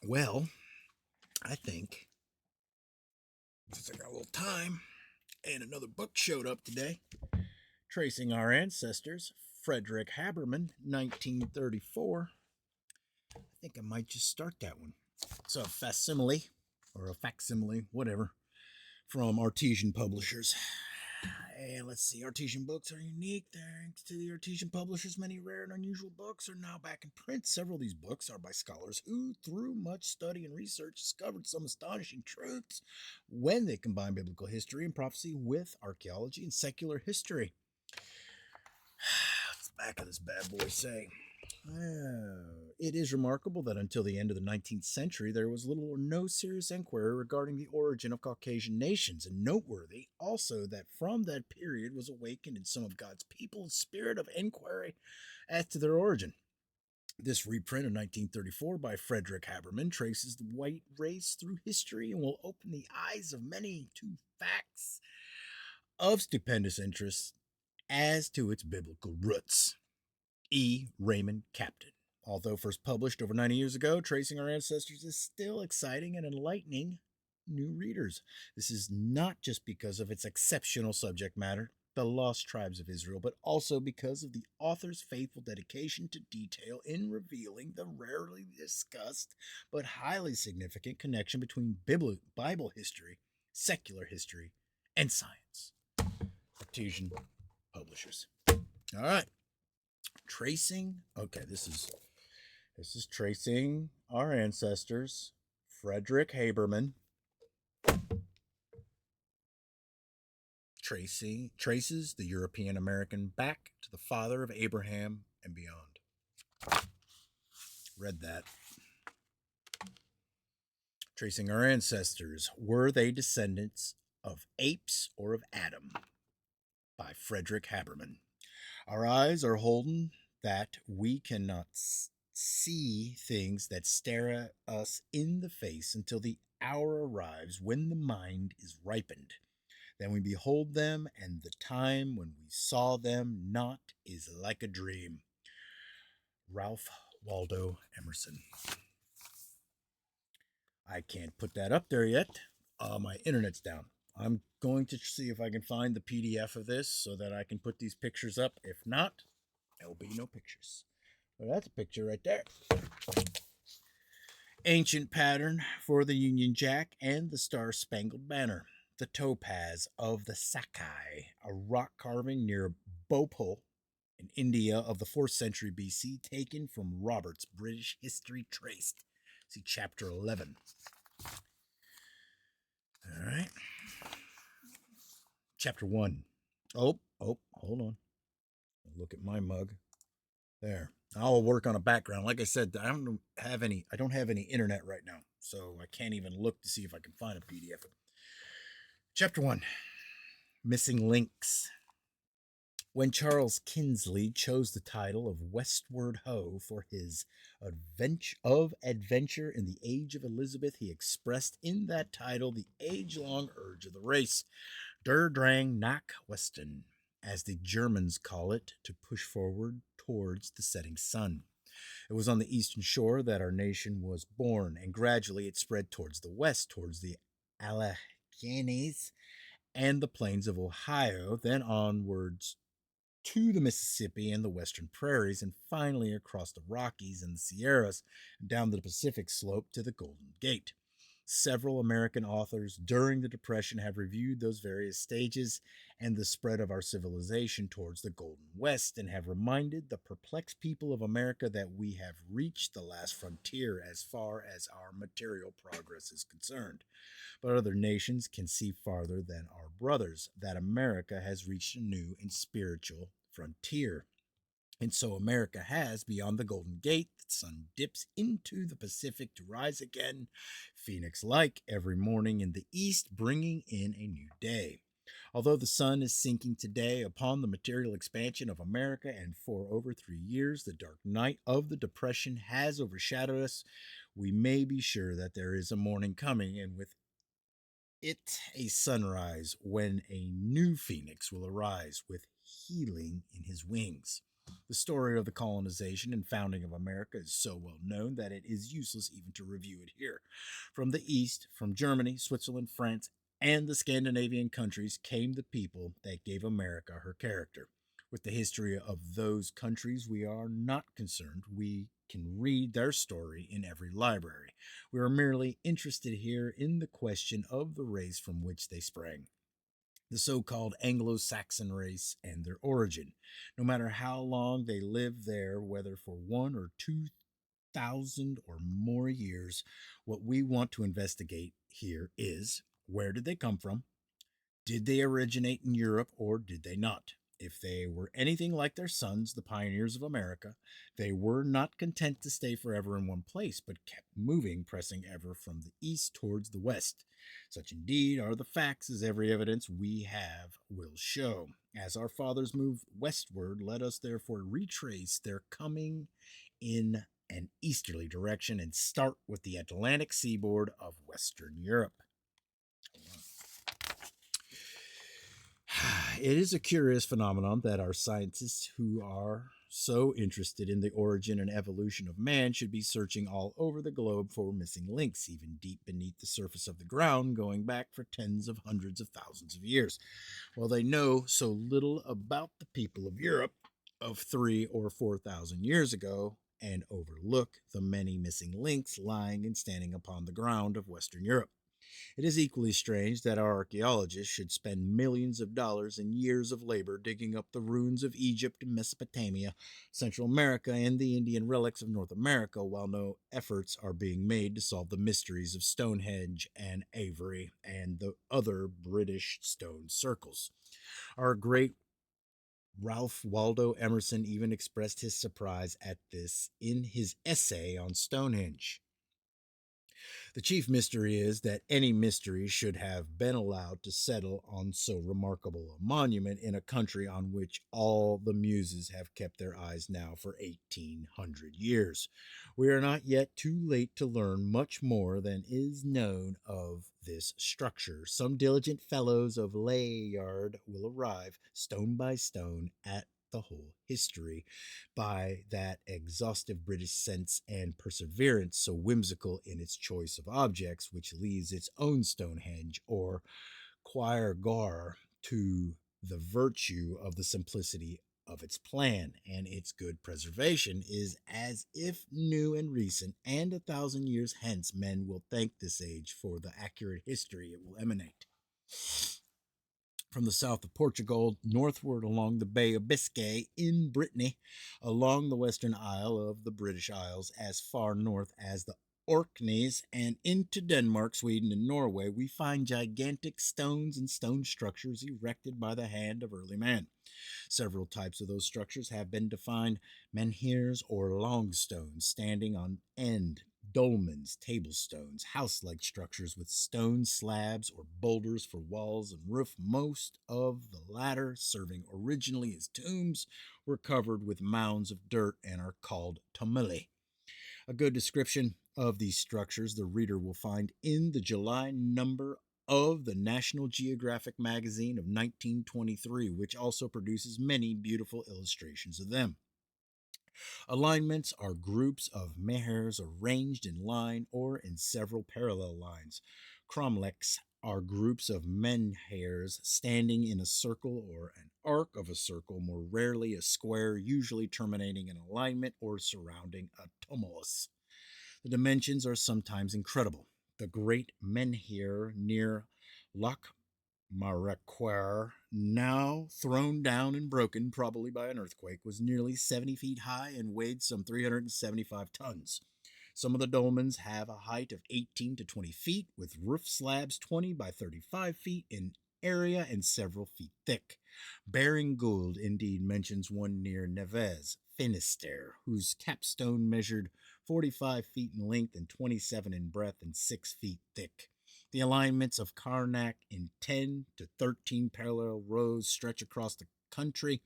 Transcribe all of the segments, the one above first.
Well, I think since I got a little time and another book showed up today, Tracing Our Ancestors, Frederick Haberman, 1934. I think I might just start that one. It's a facsimile, or a facsimile, whatever, from Artesian Publishers. And let's see, Artesian books are unique. Thanks to the Artesian publishers, many rare and unusual books are now back in print. Several of these books are by scholars who, through much study and research, discovered some astonishing truths when they combine biblical history and prophecy with archaeology and secular history. What's the back of this bad boy say? It is remarkable that until the end of the 19th century, there was little or no serious inquiry regarding the origin of Caucasian nations, and noteworthy also that from that period was awakened in some of God's people a spirit of inquiry as to their origin. This reprint of 1934 by Frederick Haberman traces the white race through history and will open the eyes of many to facts of stupendous interest as to its biblical roots. E. Raymond Captain. Although first published over 90 years ago, Tracing Our Ancestors is still exciting and enlightening new readers. This is not just because of its exceptional subject matter, the lost tribes of Israel, but also because of the author's faithful dedication to detail in revealing the rarely discussed but highly significant connection between Bible history, secular history, and science. Artesian Publishers. All right. Tracing. Okay, this is Tracing Our Ancestors. Frederick Haberman. Traces the European American back to the father of Abraham and beyond. Read that. Tracing Our Ancestors. Were they descendants of apes or of Adam? By Frederick Haberman. Our eyes are holden that we cannot see things that stare at us in the face until the hour arrives when the mind is ripened. Then we behold them, and the time when we saw them not is like a dream. Ralph Waldo Emerson. I can't put that up there yet. My internet's down. I'm going to see if I can find the PDF of this so that I can put these pictures up. If not, there will be no pictures. Well, that's a picture right there. Ancient pattern for the Union Jack and the Star Spangled Banner. The topaz of the Sakai, a rock carving near Bhopal in India of the 4th century BC, taken from Robert's British History Traced. See chapter 11. All right. Chapter 1. Hold on. Look at my mug. There. I'll work on a background. Like I said, I don't have any internet right now, so I can't even look to see if I can find a PDF. Chapter 1. Missing Links. When Charles Kingsley chose the title of Westward Ho for his adventure in the Age of Elizabeth, he expressed in that title the age-long urge of the race, Der Drang nach Westen, as the Germans call it, to push forward towards the setting sun. It was on the eastern shore that our nation was born, and gradually it spread towards the west, towards the Alleghenies and the plains of Ohio, then onwards to the Mississippi and the western prairies, and finally across the Rockies and the Sierras, down the Pacific slope to the Golden Gate. Several American authors during the Depression have reviewed those various stages and the spread of our civilization towards the Golden West, and have reminded the perplexed people of America that we have reached the last frontier as far as our material progress is concerned. But other nations can see farther than our brothers, that America has reached a new and spiritual frontier. And so America has, beyond the Golden Gate, the sun dips into the Pacific to rise again, phoenix like, every morning in the east, bringing in a new day. Although the sun is sinking today upon the material expansion of America, and for over 3 years the dark night of the Depression has overshadowed us, we may be sure that there is a morning coming, and with it a sunrise when a new phoenix will arise with healing in his wings. The story of the colonization and founding of America is so well known that it is useless even to review it here. From the east, from Germany, Switzerland, France, and the Scandinavian countries came the people that gave America her character. With the history of those countries, we are not concerned. We can read their story in every library. We are merely interested here in the question of the race from which they sprang, the so called Anglo Saxon race, and their origin. No matter how long they lived there, whether for 1 or 2,000 or more years, what we want to investigate here is: where did they come from? Did they originate in Europe or did they not? If they were anything like their sons, the pioneers of America, they were not content to stay forever in one place, but kept moving, pressing ever from the east towards the west. Such indeed are the facts, as every evidence we have will show. As our fathers moved westward, let us therefore retrace their coming in an easterly direction and start with the Atlantic seaboard of Western Europe. It is a curious phenomenon that our scientists, who are so interested in the origin and evolution of man, should be searching all over the globe for missing links, even deep beneath the surface of the ground, going back for tens of hundreds of thousands of years. While they know so little about the people of Europe of 3 or 4,000 years ago, and overlook the many missing links lying and standing upon the ground of Western Europe. It is equally strange that our archaeologists should spend millions of dollars and years of labor digging up the ruins of Egypt and Mesopotamia, Central America, and the Indian relics of North America, while no efforts are being made to solve the mysteries of Stonehenge and Avery and the other British stone circles. Our great Ralph Waldo Emerson even expressed his surprise at this in his essay on Stonehenge. The chief mystery is that any mystery should have been allowed to settle on so remarkable a monument in a country on which all the muses have kept their eyes now for 1,800 years. We are not yet too late to learn much more than is known of this structure. Some diligent fellows of Layard will arrive, stone by stone, at the whole history by that exhaustive British sense and perseverance so whimsical in its choice of objects, which leaves its own Stonehenge or Choir Gar to the virtue of the simplicity of its plan, and its good preservation is as if new and recent, and 1,000 years hence men will thank this age for the accurate history it will emanate. From the south of Portugal, northward along the Bay of Biscay in Brittany, along the western isle of the British Isles, as far north as the Orkneys, and into Denmark, Sweden, and Norway, we find gigantic stones and stone structures erected by the hand of early man. Several types of those structures have been defined: menhirs or long stones standing on end, dolmens, table stones, house-like structures with stone slabs or boulders for walls and roof. Most of the latter, serving originally as tombs, were covered with mounds of dirt and are called tumuli. A good description of these structures the reader will find in the July number of the National Geographic magazine of 1923, which also produces many beautiful illustrations of them. Alignments are groups of menhirs arranged in line or in several parallel lines. Cromlechs are groups of menhirs standing in a circle or an arc of a circle, more rarely a square, usually terminating in alignment or surrounding a tumulus. The dimensions are sometimes incredible. The great menhir near Loch Maraquer, now thrown down and broken, probably by an earthquake, was nearly 70 feet high and weighed some 375 tons. Some of the dolmens have a height of 18 to 20 feet, with roof slabs 20 by 35 feet in area and several feet thick. Baring Gould indeed mentions one near Neves, Finisterre, whose capstone measured 45 feet in length and 27 in breadth and 6 feet thick. The alignments of Karnak in 10 to 13 parallel rows stretch across the country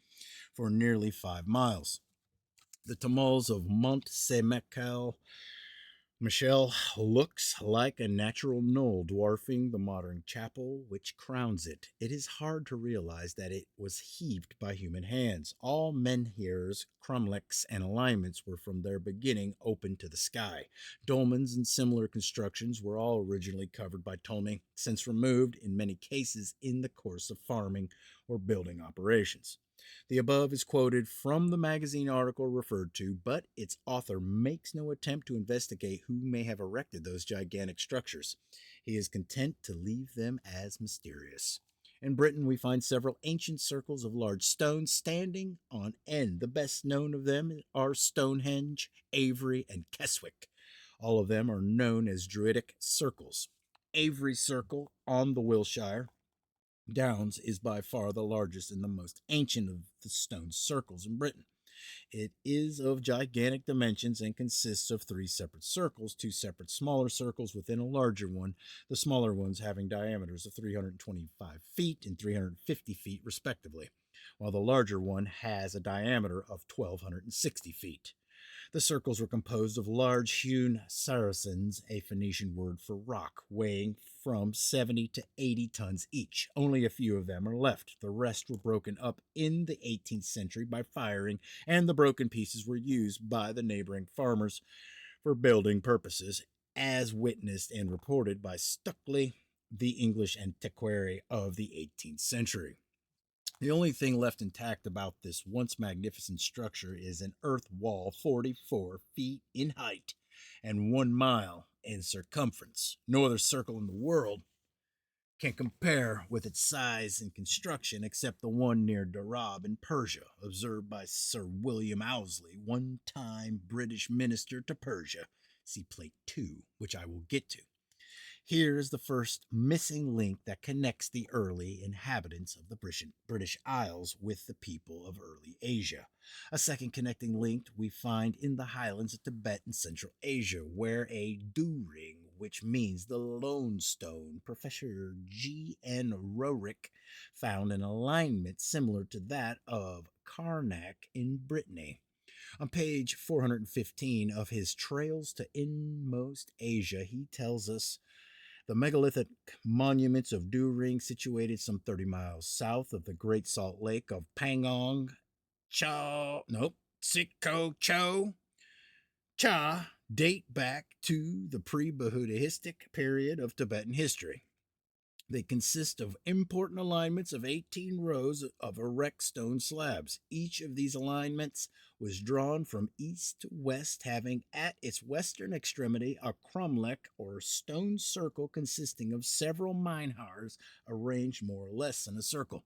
for nearly 5 miles. The tumulus of Mont Saint Michel Michelle looks like a natural knoll dwarfing the modern chapel which crowns it. It is hard to realize that it was heaved by human hands. All menhirs, cromlechs, and alignments were from their beginning open to the sky. Dolmens and similar constructions were all originally covered by Ptolemy, since removed in many cases in the course of farming or building operations. The above is quoted from the magazine article referred to, but its author makes no attempt to investigate who may have erected those gigantic structures. He is content to leave them as mysterious. In Britain, we find several ancient circles of large stones standing on end. The best known of them are Stonehenge, Avery, and Keswick. All of them are known as Druidic circles. Avery Circle on the Wiltshire Downs is by far the largest and the most ancient of the stone circles in Britain. It is of gigantic dimensions and consists of three separate circles, two separate smaller circles within a larger one, the smaller ones having diameters of 325 feet and 350 feet, respectively, while the larger one has a diameter of 1,260 feet. The circles were composed of large hewn saracens, a Phoenician word for rock, weighing from 70 to 80 tons each. Only a few of them are left. The rest were broken up in the 18th century by firing, and the broken pieces were used by the neighboring farmers for building purposes, as witnessed and reported by Stukeley, the English antiquary of the 18th century. The only thing left intact about this once magnificent structure is an earth wall 44 feet in height and 1 mile in circumference. No other circle in the world can compare with its size and construction except the one near Darab in Persia, observed by Sir William Owsley, one time British minister to Persia. See Plate 2, which I will get to. Here is the first missing link that connects the early inhabitants of the British Isles with the people of early Asia. A second connecting link we find in the highlands of Tibet and Central Asia, where a dew ring, which means the lone stone, Professor G. N. Roerich found an alignment similar to that of Karnak in Brittany. On page 415 of his Trails to Inmost Asia, he tells us the megalithic monuments of Dew Ring, situated some 30 miles south of the Great Salt Lake of Pangong, Siko Cho, Cha, date back to the pre-Buddhistic period of Tibetan history. They consist of important alignments of 18 rows of erect stone slabs. Each of these alignments was drawn from east to west, having at its western extremity a cromlech or stone circle consisting of several menhirs arranged more or less in a circle.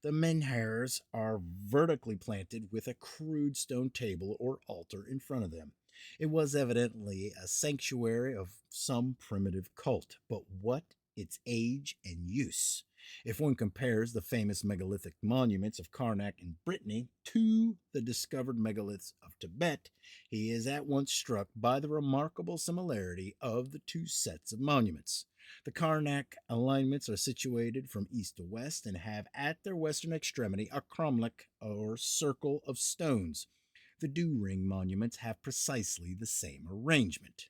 The menhirs are vertically planted with a crude stone table or altar in front of them. It was evidently a sanctuary of some primitive cult, but what its age and use? If one compares the famous megalithic monuments of Karnak in Brittany to the discovered megaliths of Tibet, he is at once struck by the remarkable similarity of the two sets of monuments. The Karnak alignments are situated from east to west and have at their western extremity a cromlech or circle of stones. The Dew Ring monuments have precisely the same arrangement.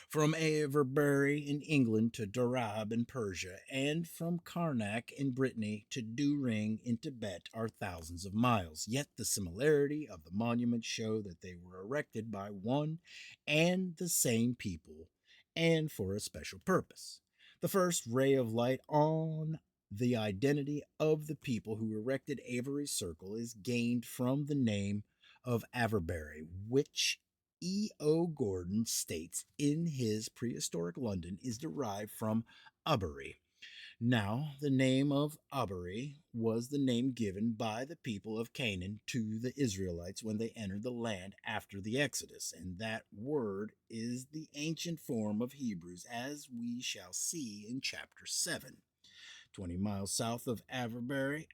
From Avebury in England to Darab in Persia, and from Karnak in Brittany to Dew Ring in Tibet are thousands of miles. Yet the similarity of the monuments show that they were erected by one and the same people and for a special purpose. The first ray of light on the identity of the people who erected Avery Circle is gained from the name of Avebury, which E. O. Gordon states in his Prehistoric London is derived from Ubery. Now, the name of Ubery was the name given by the people of Canaan to the Israelites when they entered the land after the Exodus, and that word is the ancient form of Hebrews, as we shall see in chapter 7. 20 miles south of Avebury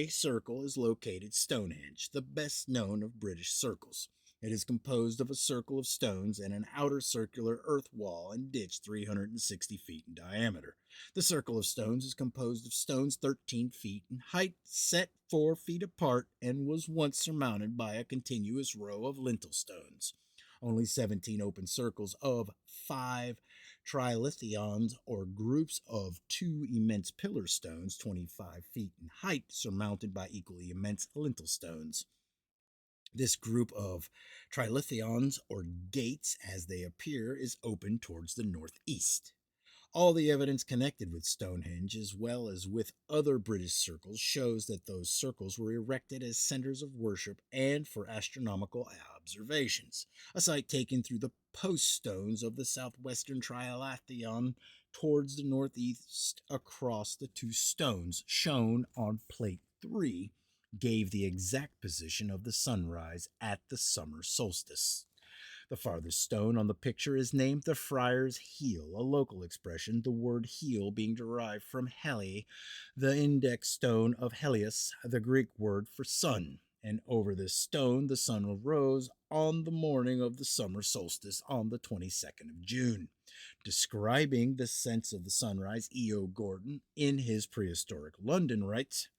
Circle is located Stonehenge, the best known of British circles. It is composed of a circle of stones and an outer circular earth wall and ditch 360 feet in diameter. The circle of stones is composed of stones 13 feet in height, set 4 feet apart, and was once surmounted by a continuous row of lintel stones. Only 17 open circles of 5 trilithions, or groups of 2 immense pillar stones 25 feet in height, surmounted by equally immense lintel stones. This group of trilithions, or gates as they appear, is open towards the northeast. All the evidence connected with Stonehenge, as well as with other British circles, shows that those circles were erected as centers of worship and for astronomical observations. A site taken through the post stones of the southwestern trilithion towards the northeast across the 2 stones shown on plate 3 gave the exact position of the sunrise at the summer solstice. The farthest stone on the picture is named the Friar's Heel, a local expression, the word heel being derived from Heli, the index stone of Helios, the Greek word for sun. And over this stone the sun arose on the morning of the summer solstice on the 22nd of June. Describing the sense of the sunrise, E.O. Gordon, in his Prehistoric London, writes,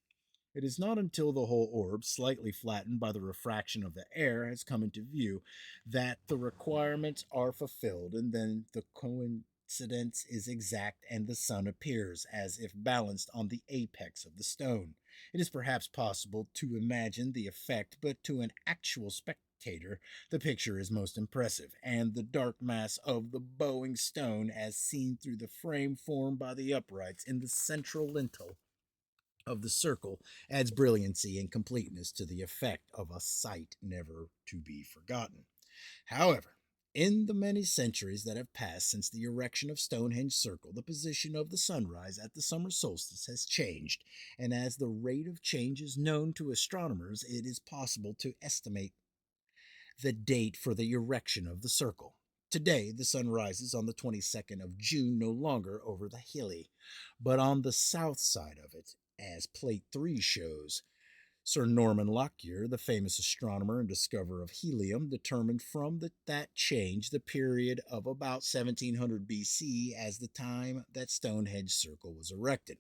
"It is not until the whole orb, slightly flattened by the refraction of the air, has come into view, that the requirements are fulfilled, and then the coincidence is exact, and the sun appears as if balanced on the apex of the stone. It is perhaps possible to imagine the effect, but to an actual spectator the picture is most impressive, and the dark mass of the bowing stone, as seen through the frame formed by the uprights in the central lintel of the circle, adds brilliancy and completeness to the effect of a sight never to be forgotten. However, in the many centuries that have passed since the erection of Stonehenge Circle, the position of the sunrise at the summer solstice has changed, and as the rate of change is known to astronomers, it is possible to estimate the date for the erection of the circle. Today, the sun rises on the 22nd of June, no longer over the Hilly, but on the south side of it, as plate 3 shows. Sir Norman Lockyer, the famous astronomer and discoverer of helium, determined from that change the period of about 1700 BC as the time that Stonehenge Circle was erected.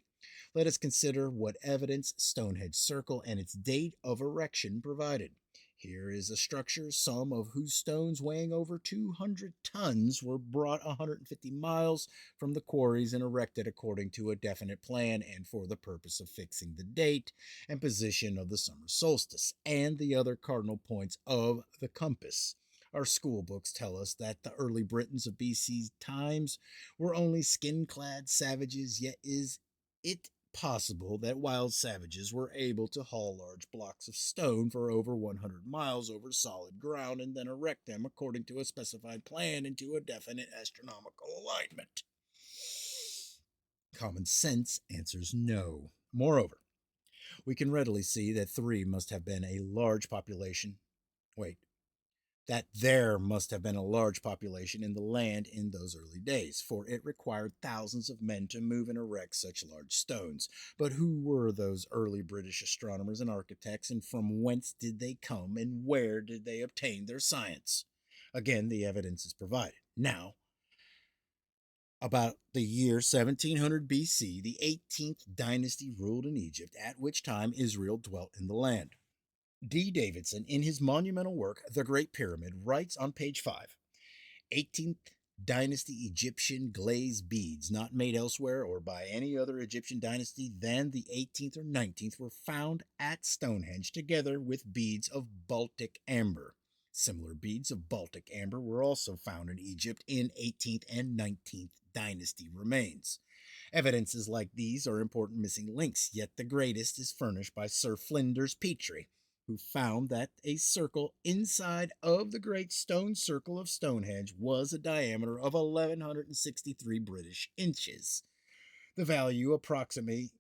Let us consider what evidence Stonehenge Circle and its date of erection provided. Here is a structure, some of whose stones weighing over 200 tons were brought 150 miles from the quarries and erected according to a definite plan and for the purpose of fixing the date and position of the summer solstice and the other cardinal points of the compass. Our school books tell us that the early Britons of BC times were only skin clad savages, yet is it possible that wild savages were able to haul large blocks of stone for over 100 miles over solid ground and then erect them according to a specified plan into a definite astronomical alignment? Common sense answers no. Moreover, we can readily see that three must have been a large population. Wait, that there must have been a large population in the land in those early days, for it required thousands of men to move and erect such large stones. But who were those early British astronomers and architects, and from whence did they come, and where did they obtain their science? Again, the evidence is provided. Now, about the year 1700 BC, the 18th dynasty ruled in Egypt, at which time Israel dwelt in the land. D. Davidson, in his monumental work, The Great Pyramid, writes on page 5, 18th dynasty Egyptian glazed beads, not made elsewhere or by any other Egyptian dynasty than the 18th or 19th, were found at Stonehenge, together with beads of Baltic amber. Similar beads of Baltic amber were also found in Egypt in 18th and 19th dynasty remains. Evidences like these are important missing links, yet the greatest is furnished by Sir Flinders Petrie, who found that a circle inside of the great stone circle of Stonehenge was a diameter of 1163 British inches. The value approximately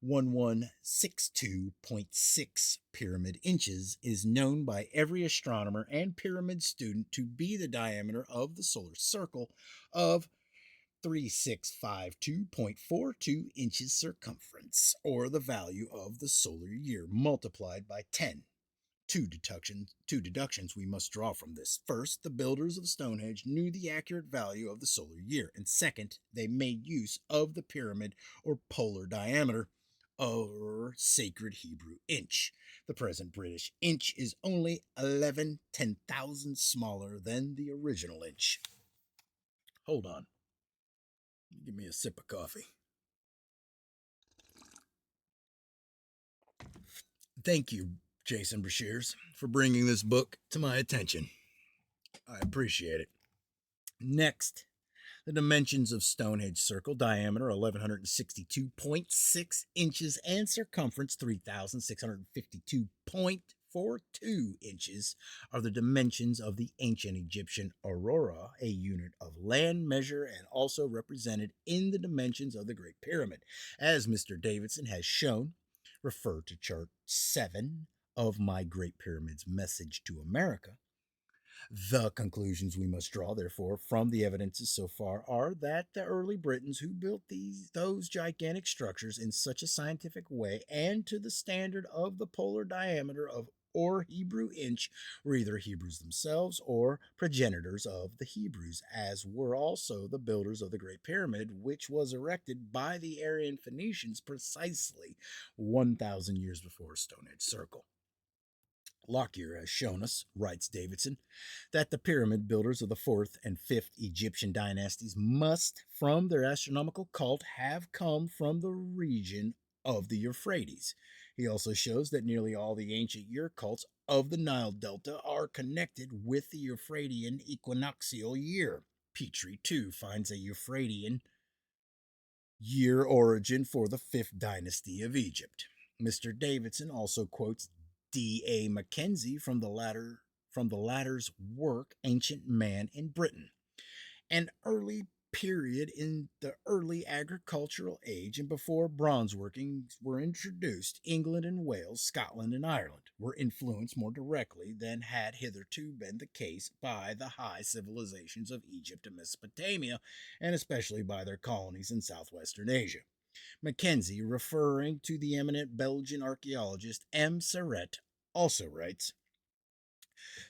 1162.6 pyramid inches is known by every astronomer and pyramid student to be the diameter of the solar circle of 3652.42 inches circumference, or the value of the solar year multiplied by 10. Two deductions we must draw from this. First, the builders of Stonehenge knew the accurate value of the solar year, and second, they made use of the pyramid or polar diameter or sacred Hebrew inch. The present British inch is only 11/10,000 smaller than the original inch. Hold on. Give me a sip of coffee. Thank you, Jason Brashears, for bringing this book to my attention. I appreciate it. Next, the dimensions of Stonehenge Circle: diameter 1162.6 inches and circumference 3652.42 inches, are the dimensions of the ancient Egyptian aurora, a unit of land measure and also represented in the dimensions of the Great Pyramid. As Mr. Davidson has shown, refer to chart 7 of my Great Pyramid's Message to America. The conclusions we must draw, therefore, from the evidences so far are that the early Britons who built those gigantic structures in such a scientific way and to the standard of the polar diameter of or Hebrew inch were either Hebrews themselves or progenitors of the Hebrews, as were also the builders of the Great Pyramid, which was erected by the Aryan Phoenicians precisely 1,000 years before Stonehenge Circle. Lockyer has shown us, writes Davidson, that the pyramid builders of the 4th and 5th Egyptian dynasties must, from their astronomical cult, have come from the region of the Euphrates. He also shows that nearly all the ancient year cults of the Nile Delta are connected with the Euphratean equinoxial year. Petrie, too, finds a Euphratean year origin for the 5th dynasty of Egypt. Mr. Davidson also quotes D.A. Mackenzie from the latter's work Ancient Man in Britain, an early period in the early agricultural age and before bronze workings were introduced. England and Wales, Scotland and Ireland were influenced more directly than had hitherto been the case by the high civilizations of Egypt and Mesopotamia, and especially by their colonies in southwestern Asia. Mackenzie, referring to the eminent Belgian archaeologist M. Serret, also writes,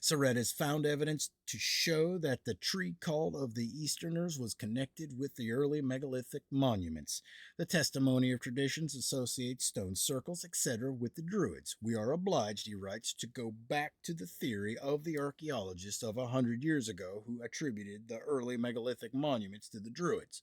Serret has found evidence to show that the tree cult of the Easterners was connected with the early megalithic monuments. The testimony of traditions associates stone circles, etc., with the Druids. We are obliged, he writes, to go back to the theory of the archaeologists of 100 years ago who attributed the early megalithic monuments to the Druids.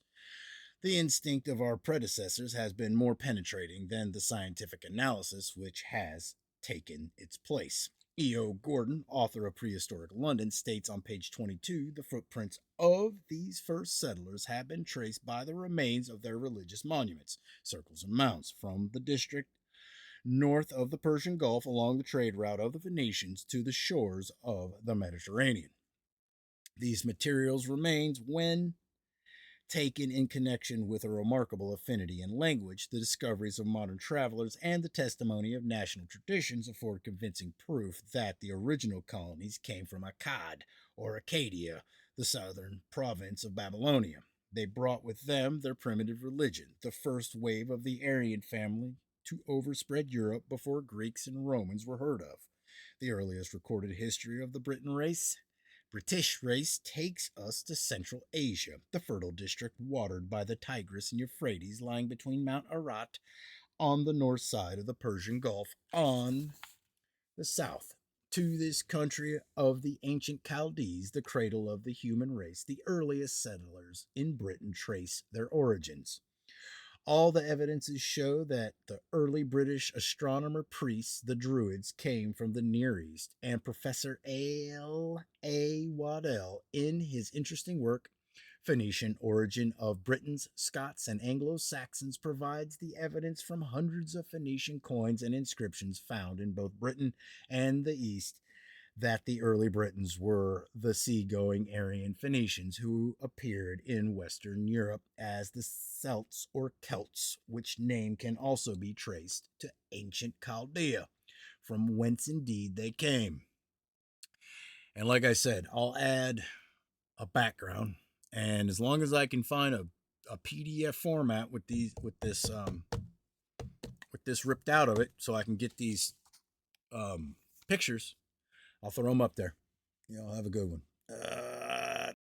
The instinct of our predecessors has been more penetrating than the scientific analysis which has taken its place. E.O. Gordon, author of Prehistoric London, states on page 22 the footprints of these first settlers have been traced by the remains of their religious monuments, circles and mounds, from the district north of the Persian Gulf along the trade route of the Phoenicians to the shores of the Mediterranean. These materials remains when taken in connection with a remarkable affinity in language, the discoveries of modern travelers, and the testimony of national traditions afford convincing proof that the original colonies came from Akkad, or Acadia, the southern province of Babylonia. They brought with them their primitive religion, the first wave of the Aryan family to overspread Europe before Greeks and Romans were heard of. The earliest recorded history of the British race takes us to Central Asia, the fertile district watered by the Tigris and Euphrates, lying between Mount Ararat on the north side of the Persian Gulf on the south. To this country of the ancient Chaldees, the cradle of the human race, the earliest settlers in Britain trace their origins. All the evidences show that the early British astronomer priests, the Druids, came from the Near East, and Professor L.A. Waddell, in his interesting work, Phoenician Origin of Britons, Scots, and Anglo-Saxons, provides the evidence from hundreds of Phoenician coins and inscriptions found in both Britain and the East that the early Britons were the seagoing Aryan Phoenicians who appeared in Western Europe as the Celts or Celts, which name can also be traced to ancient Chaldea, from whence indeed they came. And like I said, I'll add a background, and as long as I can find a PDF format with this ripped out of it, so I can get these pictures, I'll throw them up there. Y'all have a good one.